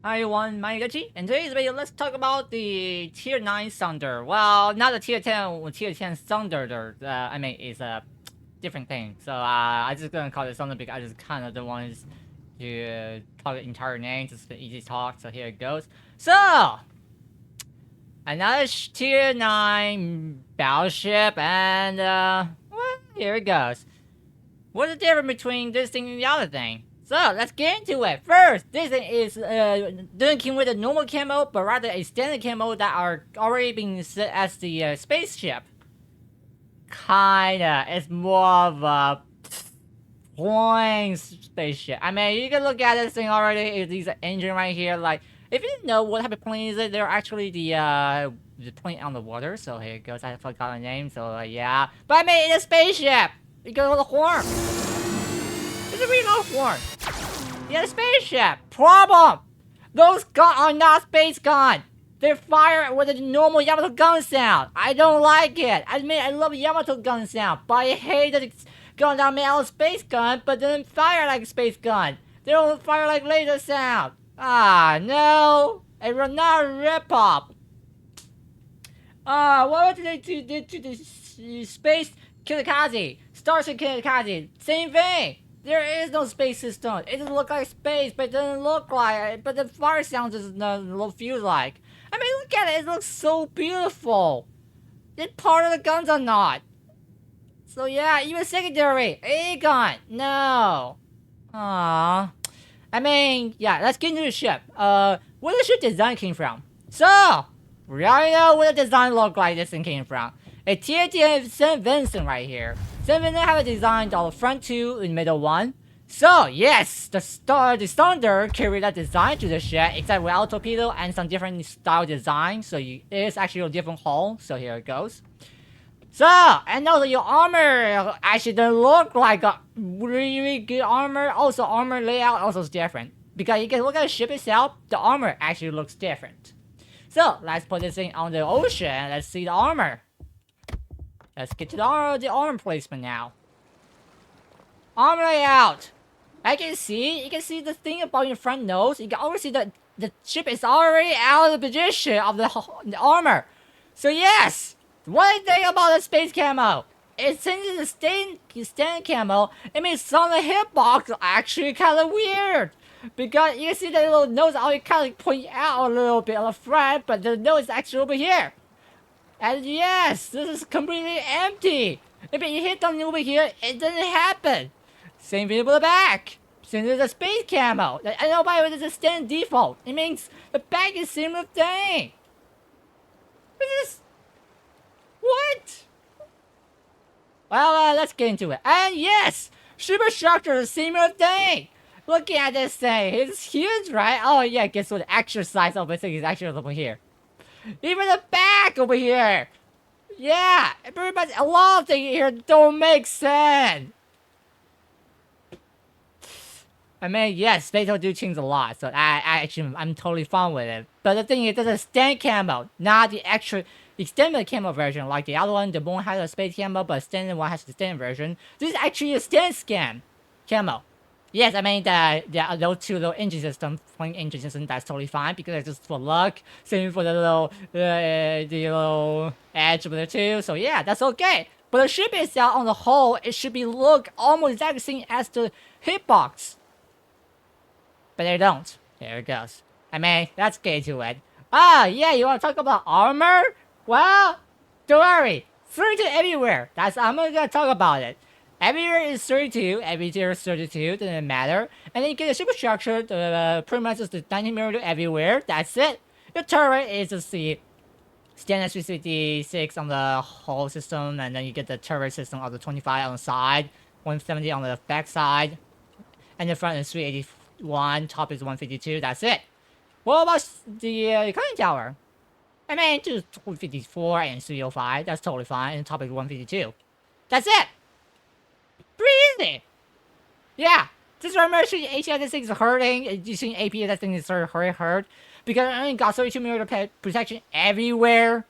Hi everyone, my name is Gachi, and today's video let's talk about the Tier 9 Thunder. Well, not the Tier 10, Tier 10 Thunder, I mean, it's a different thing. So I just gonna call it Thunder because I just kind of don't want to talk the entire name, just an easy talk, so here it goes. So, another Tier 9 Battleship, and well, here it goes. What's the difference between this thing and the other thing? So, let's get into it. First, this thing is doesn't come with a normal camo, but rather a standard camo that are already being set as the spaceship. Kinda. It's more of a flying spaceship. I mean, you can look at this thing already. It's these engine right here. Like, if you didn't know what type of plane is it, they're actually the plane on the water. So here it goes. I forgot the name. So yeah. But I mean, it's a spaceship. You go with the horn. It's a real horn. Yeah, the spaceship. Problem. Those guns are not space guns. They fire with a normal Yamato gun sound. I don't like it. I mean, I love Yamato gun sound, but I hate that it's gun that made out of space gun, but then fire like a space gun. They don't fire like laser sound. Ah, no. It's not a rip-off. What did they do to the space Kamikaze? Starship Kamikaze, same thing. There is no space system. It doesn't look like space, but it doesn't look like it. But the fire sound doesn't feel like. I mean, look at it. It looks so beautiful. It's part of the guns or not. So yeah, even secondary. A-gun. No. Aww. I mean, yeah, let's get into the ship. Where the ship design came from. So, we already know where the design looked like this thing came from. A Tier 10 St. Vincent right here. St. Vincent have a design on the front two and middle one. So yes, the Thunder carried that design to the ship, except without torpedo and some different style design. So it is actually a different hull. So here it goes. So, and also your armor actually doesn't look like a really good armor. Also, armor layout also is different. Because you can look at the ship itself, the armor actually looks different. So, let's put this thing on the ocean. Let's see the armor. Let's get to the armor placement now. Armor layout. You can see the thing about your front nose. You can already see that the ship is already out of the position of the armor. So yes, what do you think about the space camo? Since it's a standard camo, it means some of the hitbox are actually kind of weird. Because you can see the little nose already kind of pointing out a little bit on the front, but the nose is actually over here. And yes, this is completely empty. If you hit something over here, it doesn't happen. Same thing with the back. Since it's a space camo, I know by it's a standard default. It means the back is similar thing. This is what? Well, let's get into it. And yes, superstructure is similar thing. Look at this thing. It's huge, right? Oh yeah, guess what? The actual size of the thing is actually over here. Even the back over here. Yeah, pretty much a lot of things here don't make sense. I mean, yes, Fatal do change a lot, so I'm totally fine with it. But the thing is, there's a stand camo, not the actual extended camo version. Like the other one, the one has a space camo, but the standard one has the standard version. This is actually a stand scan camo. Yes, I mean, those two little engine system, point engine system, that's totally fine because it's just for luck. Same for the little edge over there too. So yeah, that's okay. But the ship itself, on the whole, it should be look almost exactly the same as the hitbox. But they don't. There it goes. I mean, let's get to it. Ah, yeah, you want to talk about armor? Well, don't worry. 32 everywhere. I'm gonna talk about it. Everywhere is 32, every tier is 32, doesn't matter. And then you get the superstructure, pretty much just the 90mm everywhere, that's it. Your turret is just the standard 356 on the whole system, and then you get the turret system of the 25 on the side, 170 on the back side, and the front is 381, top is 152, that's it. What about the conning tower? I mean, 254 and 305, that's totally fine, and top is 152. That's it! Pretty easy! Yeah, just remember HMS this thing is hurting, using AP that thing is hurt, because I only got 32mm protection everywhere.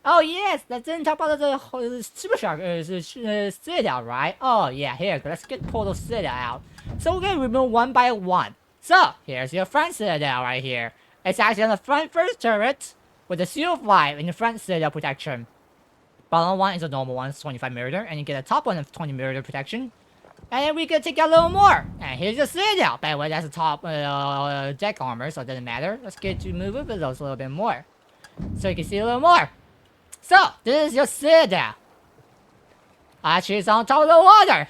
Oh yes, let's then talk about the Super Shark, Citadel, right? Oh yeah, here, let's get pull those Citadel out. So we're gonna remove one by one. So, here's your front citadel right here. It's actually on the front first turret with the Shield 5 in the front citadel protection. Bottom one is a normal one, it's 25mm, and you get a top one of 20mm protection. And then we can take a little more. And here's your citadel. By the way, that's the top deck armor, so it doesn't matter. Let's get to move it below a little bit more. So you can see a little more. So, this is your citadel. Actually, it's on top of the water.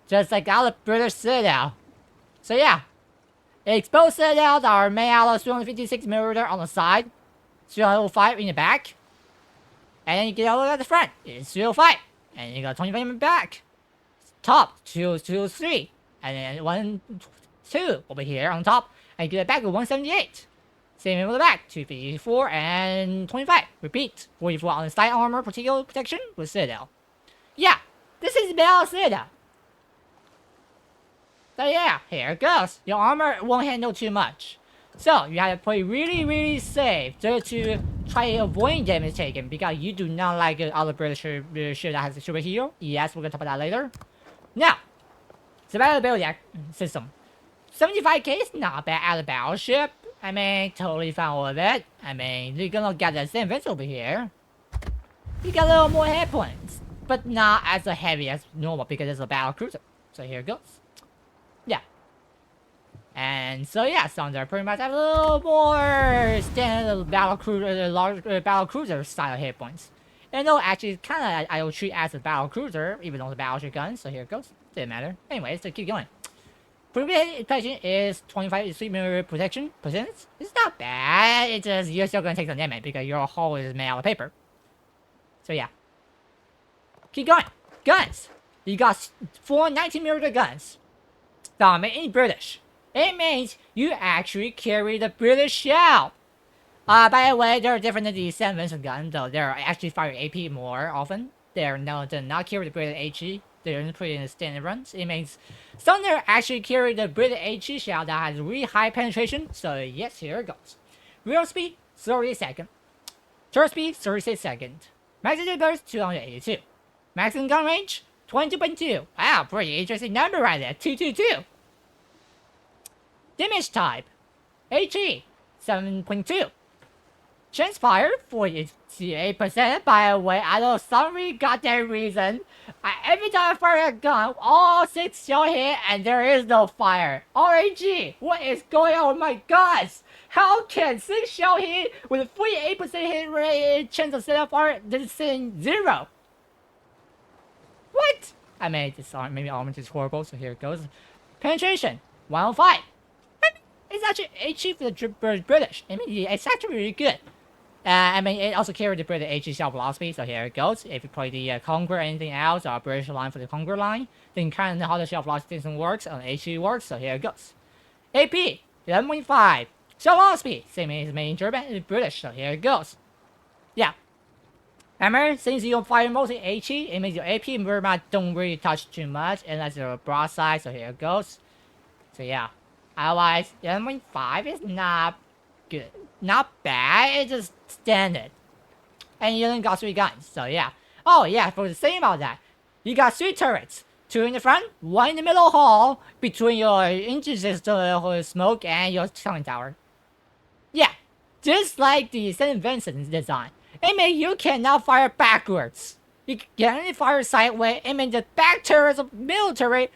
Just like our British citadel. So yeah. Exposed citadels are made out of 256mm on the side. 305 in the back. And then you get a look at the front. It's 305. And you got 25 in the back. Top, 203. And then 1, 2 over here on top. And you get it back with 178. Same with the back, 254 and 25. Repeat, 44 on the side armor particular protection with citadel. Yeah, this is Battle Citadel. So yeah, here it goes. Your armor won't handle too much. So you have to play really safe just to try to avoid damage taken because you do not like other British ship that has a superhero. Yes, we're gonna talk about that later. Now, survivability system. 75k is not bad at a battleship. I mean, totally fine with it. I mean, you're gonna get the same things over here. You got a little more hit points, but not as heavy as normal because it's a battle cruiser. So here it goes. Yeah. And so yeah, some are pretty much have a little more standard battle cruiser, large battle cruiser style hit points. And though actually kind of I will treat as a battle cruiser, even though it's a battleship gun. So here it goes. Didn't matter. Anyways, so keep going. Protection is 25 protection percentage. It's not bad. It's just you're still gonna take some damage because your hull is made out of paper. So yeah. Keep going. Guns. You got 4 19mm guns. That means in British. It means you actually carry the British shell. By the way, they're different than the 7 gun, though they're actually fire AP more often. They're not carry the British HE. They're pretty in the standard runs. It means some there actually carry the British HE shell that has really high penetration. So yes, here it goes. Real speed, 30 seconds. Turret speed, 36 seconds. Maximum burst, 282. Maximum gun range, 22.2. Wow, pretty interesting number right there, 222. Damage type, HE, 7.2. Chance fire, 48%. By the way, I don't know some goddamn reason. Every time I fire a gun, all 6 shell hit and there is no fire. RNG, what is going on with my guns? How can 6 shell hit with a 48% hit rate chance of setting fire this thing 0? What? I mean, this maybe armament is horrible, so here it goes. Penetration, 105. I mean, it's actually HE for the British. I mean, it's actually really good. I mean, it also carries the British HE shell velocity, so here it goes. If you play the Conquer or anything else, or British line for the Conquer line, then you kind of know how the shell velocity works, and HE works, so here it goes. AP, 11.5. Shell velocity, same as made in German and British, so here it goes. Yeah. Remember, since you don't fire mostly HE, it means your AP and Burma don't really touch too much, unless you're a broadside, so here it goes. So yeah. Otherwise, 11.5 is not good. Not bad, it's just standard. And you only got 3 guns, so yeah. Oh yeah, for the same about that. You got 3 turrets. 2 in the front, 1 in the middle hall, between your engine system, smoke, and your conning tower. Yeah, just like the St. Vincent's design. It means you cannot fire backwards. You can only fire sideways. It means the back turrets of military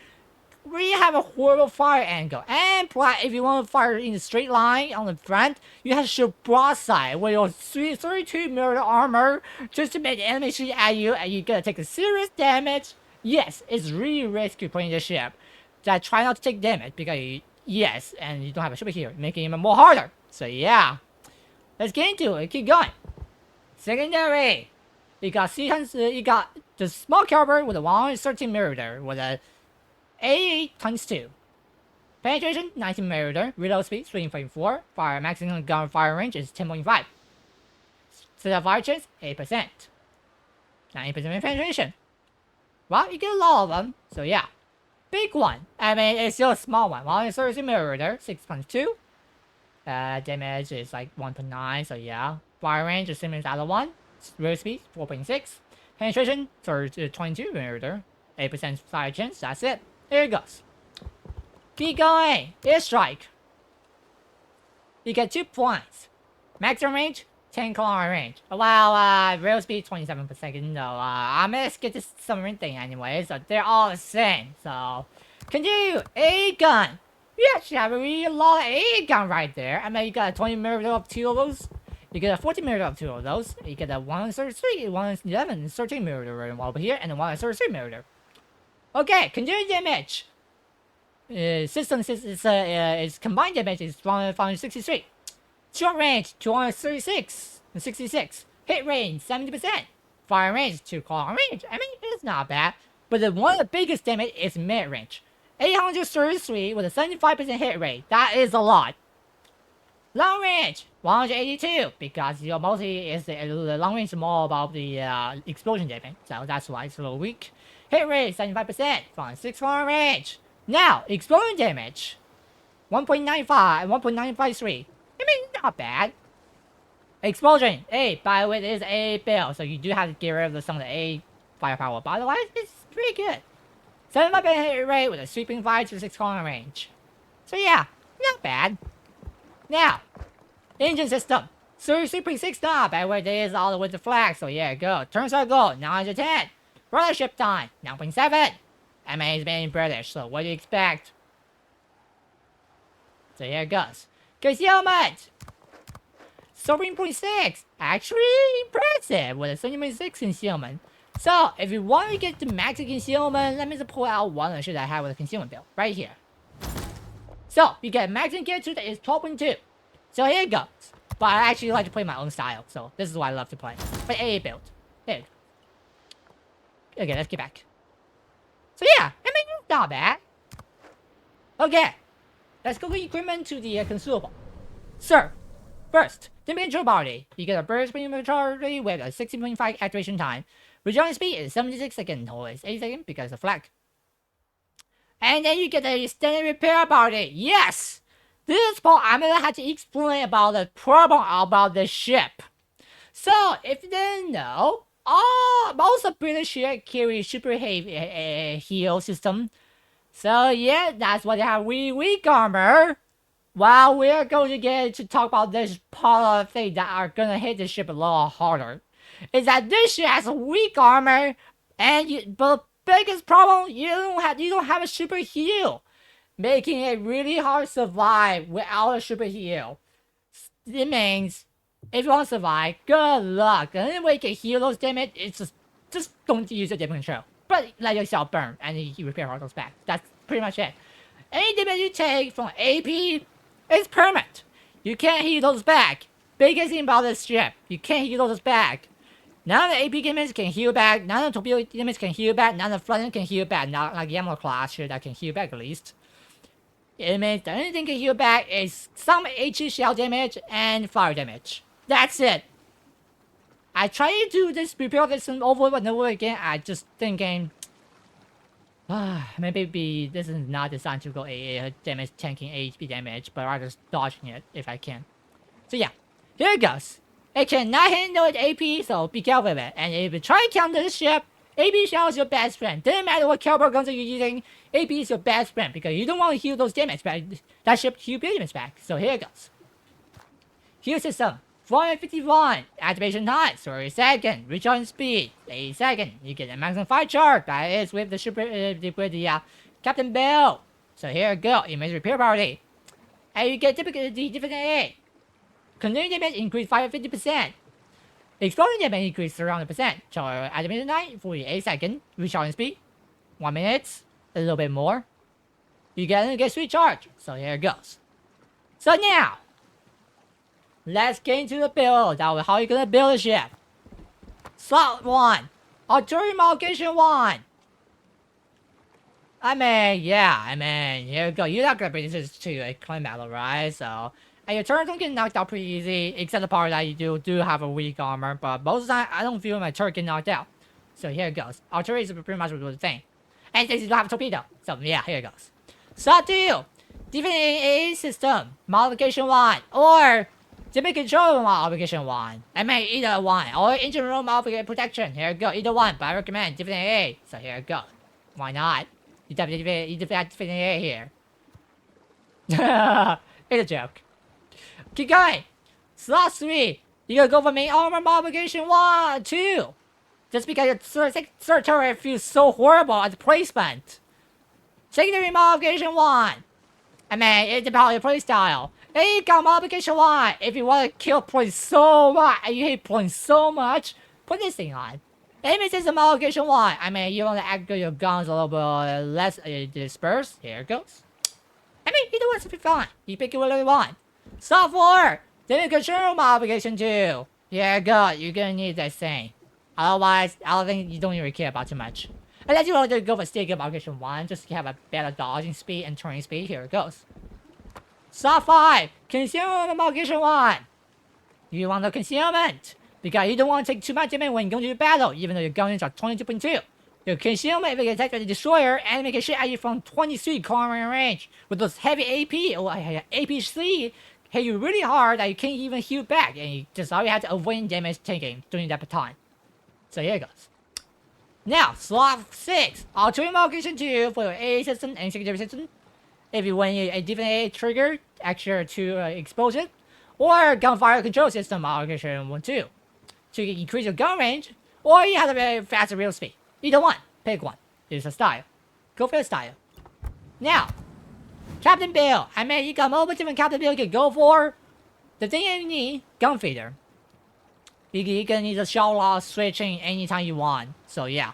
really have a horrible fire angle. And if you want to fire in a straight line on the front, you have to shoot broadside with your 32mm armor just to make the enemy shoot at you, and you're gonna take a serious damage. Yes, it's really risky playing the ship. Just try not to take damage because yes, and you don't have a superhero, making it even more harder. So yeah, let's get into it. Keep going. Secondary, you got the small caliber with a 113mm with a 8 times 2. Penetration, 19mm. Reload speed, 3.4. Fire maximum gun fire range is 10.5. Set fire chance, 8%. 90% penetration. Well, you get a lot of them, so yeah. Big one. I mean, it's still a small one. 130mm, 6.2. Damage is like 1.9, so yeah. Fire range is similar to the other one. Reload speed, 4.6. Penetration, 22mm. 8% fire chance, that's it. Here it goes. Keep going. Airstrike. You get 2 points. Maximum range, 10 kilometer range. Well, rail speed 27 per second. No, I'm gonna skip this submarine thing anyway, so they're all the same. So, continue. A gun. You actually have a really lot of A gun right there. I mean, you got a 20mm of 2 of those. You get a 40mm of 2 of those. You get a 133, 111, 13mm over here, and a 133mm. Okay, continue damage. System is combined damage is 163. Short range 236 and 66. Hit range 70%. Fire range 2 kilometer range. I mean, it's not bad. But one of the biggest damage is mid range. 833 with a 75% hit rate. That is a lot. Long range 182 because mostly is the long range is more about the explosion damage, so that's why it's a little weak. Hit rate 75% from 6 kilometer range. Now, explosion damage 1.95, 1.953. I mean, not bad. Explosion, A, by the way, it is A build, so you do have to get rid of some of the A firepower, but otherwise, it's pretty good. 75% hit rate with a sweeping 5 to 6 kilometer range. So yeah, not bad. Now, engine system. 33.6 knob, by the way, there is all the way to flag, so yeah, go. Turn circle, 910. Battleship time, 9.7. MA is being British, so what do you expect? So here it goes. Concealment! 17.6! Actually impressive with a 17.6 concealment. So, if you want to get the max concealment, let me just pull out one of the shit I have with a concealment build. Right here. So, you get max get to that is 12.2. So here it goes. But I actually like to play my own style, so this is what I love to play. But AA build. There you go. Okay, let's get back. So yeah, I mean, it's not bad. Okay. Let's go with equipment to the consumable. Sir, first, the control body. You get a burst majority with a 16.5 activation time. Rejoining speed is 76 seconds, total is 8 seconds because of flag. And then you get a standard repair body. Yes! This part I'm gonna have to explain about the problem about the ship. So, if you didn't know, most of British ships carry super heavy heel system. So yeah, that's why they have really weak armor. Well, we're going to get to talk about this part of the thing that are gonna hit the ship a lot harder. Is that this ship has weak armor, and but the biggest problem you don't have a super heel, making it really hard to survive without a super heel. It means if you want to survive, good luck. The only way you can heal those damage is just don't use your damage control. But let yourself burn and you repair all those back. That's pretty much it. Any damage you take from AP is permanent. You can't heal those back. Biggest thing about this ship, you can't heal those back. None of the AP damage can heal back. None of the torpedo damage can heal back. None of the flooding can heal back. Not like Yamato class shit that can heal back at least. It means the only thing can heal back is some HE shell damage and fire damage. That's it. I try to do this repair this over and over again. I just thinking, maybe this is not designed to go AA damage tanking HP damage, but rather just dodging it if I can. So yeah, here it goes. It cannot handle its AP, so be careful with it. And if you try to counter this ship, AP shell is your best friend. Doesn't matter what caliber guns you're using, AP is your best friend because you don't want to heal those damage back. That ship heal damage back. So here it goes. Heal system. 451 activation time, 30 seconds. Recharge speed, 80 seconds. You get a maximum fire charge. That is with the super with the Captain Bell. So here you go. You make repair party, and you get typical the different A. Continuing damage increase 50%. Exploding damage increase 300%. So activation time 48 seconds. Recharging speed 1 minute. A little bit more. You get sweet charge. So here it goes. So now, let's get into the build. How you gonna build a ship? Slot 1. Artillery modification 1. Here you go. You're not gonna bring this to a climb battle, right? So, and your turrets don't get knocked out pretty easy, except the part that you do have a weak armor. But most of the time, I don't feel my turret get knocked out. So here it goes. Artillery is pretty much the thing. And since you don't have a torpedo. So yeah, here it goes. Slot 2. Different AA system. Modification 1. Or Typical control modification 1. I mean either one. Or engine room modification protection. Here we go. Either one. But I recommend different AA. So here we go. Why not? You definitely different AA here. It's a joke. Keep going. Slot 3. You gotta go for main armor modification 1, 2. Just because your third turret feels so horrible at the placement. Secondary modification 1. I mean, it's about your playstyle. Hey, you got modification 1. If you want to kill points so much, and you hate points so much, put this thing on. Aiming system modification 1. I mean, you want to activate your guns a little bit less dispersed. Here it goes. I mean, either one's be fine. You pick whatever you want. Slot 4. Damage control modification 2. Here it goes. You're gonna need that thing. Otherwise, I don't think you don't even care about too much. Unless you want to go for stick modification 1, just to have a better dodging speed and turning speed. Here it goes. Slot 5. Concealment modification 1. You want the concealment because you don't want to take too much damage when going to battle, even though your guns are 22.2. Your concealment if it attack the destroyer and make a shit at you from 23 kilometer range. With those heavy AP or APC hit you really hard that you can't even heal back, and you just all you have to avoid damage taking during that time. So here it goes. Now, slot 6. Alternate modification 2 for your AA system and secondary system. If you want a different AA trigger, extra to explosion, or gunfire control system modification 1, 2. To increase your gun range, or you have a very faster real speed. Either one. Pick one. It's a style. Go for the style. Now, Captain Bill. I mean, you got multiple different Captain Bill you can go for. The thing you need, gun feeder. You're gonna need a shell loss switching anytime you want. So yeah.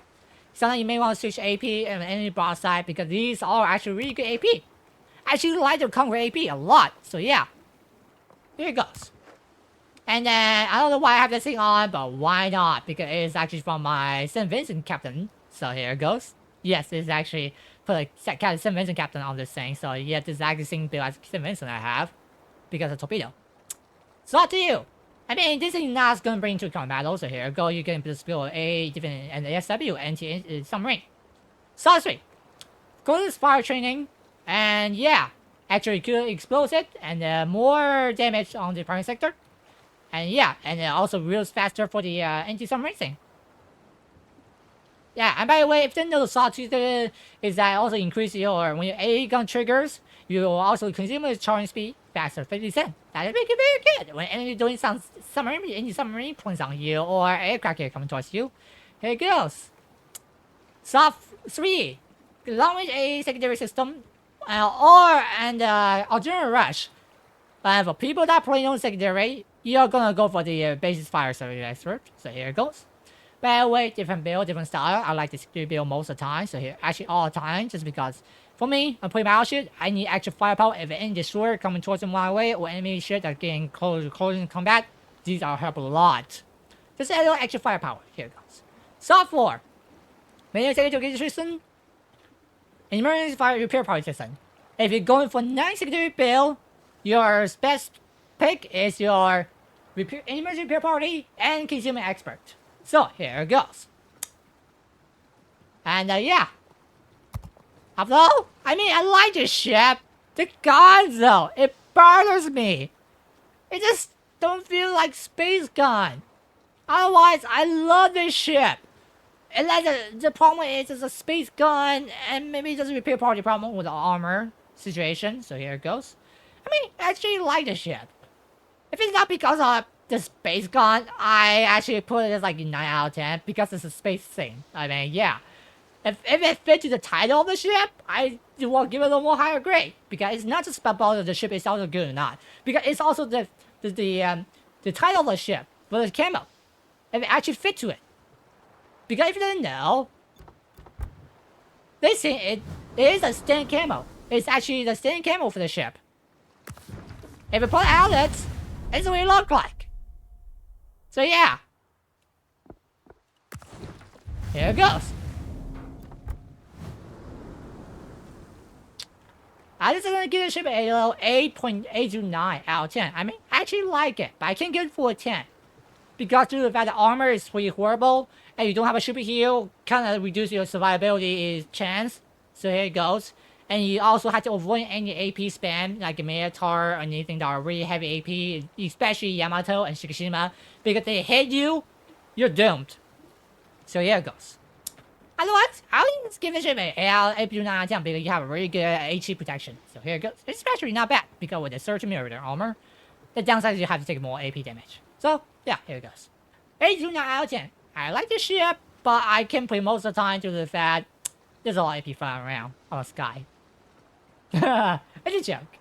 Sometimes you may want to switch AP and enemy broadside because these are actually really good AP. I actually like to conquer AP a lot. So yeah. Here it goes. And then, I don't know why I have this thing on, but why not? Because it is actually from my St. Vincent captain. So here it goes. Yes, it's actually put a St. Vincent captain on this thing. So yeah, this is actually the same build as St. Vincent I have. Because of torpedo. So up to you. I mean, this is not going to bring to combat battle. So here you go. You can just build a different an ASW anti-submarine. So 3. Go to this fire training. And yeah. Actually could explode it. And more damage on the primary sector. And yeah, and also reels faster for the anti-submarine thing. Yeah, and by the way, if you didn't know, the sawtooth is that also increase your, when your AA gun triggers, you will also consume the charging speed faster 50%. That is very good. When enemy doing some submarine, anti-submarine points on you, or aircraft carrier coming towards you. Here it goes. Soft 3. Long range AA secondary system, alternate rush. But for people that play on secondary, you're gonna go for the basis fire service expert. So here it goes. By the way, different build, different style. I like this build most of the time. So here, actually all the time, just because for me, I play Battleship, I need extra firepower. If any destroyer coming towards my way or enemy ship that getting close in combat, these are help a lot. Just a little extra firepower. Here it goes. Soft 4. Main secondary system. Emergency fire repair party system. If you're going for 9 secondary build, your best pick is your emergency repair party and consumer expert. So here it goes. And yeah. Although, I mean, I like this ship. The guns though, it bothers me. It just don't feel like space gun. Otherwise, I love this ship. And like the problem is it's a space gun and maybe there's a repair party problem with the armor situation. So here it goes. I mean, I actually like the ship. If it's not because of the space gun, I actually put it as like a 9 out of 10 because it's a space thing. I mean, yeah. If it fits to the title of the ship, I will give it a little more higher grade. Because it's not just about the ship is also good or not. Because it's also the title of the ship with the camo. If it actually fit to it. Because if you didn't know, this thing, it is a stand camo. It's actually the stand camo for the ship. If you put outlets, it's what it look like. So yeah. Here it goes. I just gonna give the ship a little 8.829 out of 10. I mean, I actually like it, but I can't give it for a 10. Because due to the fact the armor is pretty horrible, and you don't have a super heal, kind of reduce your survivability chance. So here it goes. And you also have to avoid any AP spam, like a Minotaur or anything that are really heavy AP, especially Yamato and Shikishima, because they hit you, you're doomed. So here it goes. Otherwise, I'll just give it a AL AP9 because you have a really good HE protection. So here it goes. It's actually not bad because with the Surge Mirror armor, the downside is you have to take more AP damage. So yeah, here it goes. 8 out of 10. I like the ship, but I can play most of the time due to the fact there's a lot of AP flying around on the sky. It's a joke.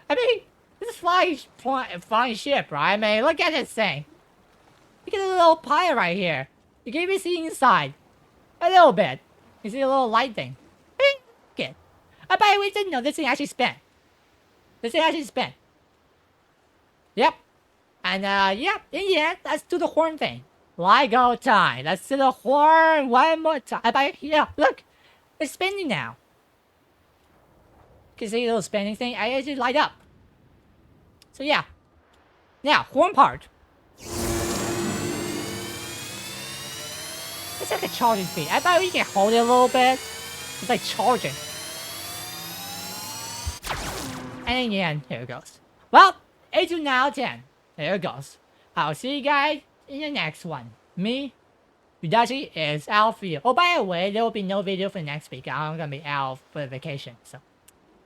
I mean, this is a flying ship, right? I mean, look at this thing. Look at the little pilot right here. You can even see inside. A little bit. You see a little light thing. Good. By the way, didn't know this thing actually spin. This thing actually spin. Yep. And yep, in the end, let's do the horn thing. LIGO time. Let's do the horn one more time. Yeah, look. It's spinning now. You can see a little spinning thing. I actually light up. So yeah. Now, horn part. It's like a charging speed. I bet we can hold it a little bit. It's like charging. And in the end, here it goes. Well, 8 to 9 out of 10. There it goes. I'll see you guys in the next one. Me, Udachi is out for you. Oh, by the way, there will be no video for next week. I'm gonna be out for vacation, so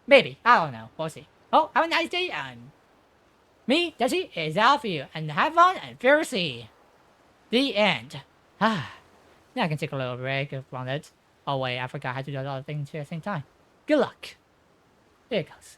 maybe. I don't know. We'll see. Oh, have a nice day, and me, Udachi, is out for you. And have fun and fiercely. The end. Now I can take a little break from it. Oh wait, I forgot how to do a lot of things at the same time. Good luck. Here it goes.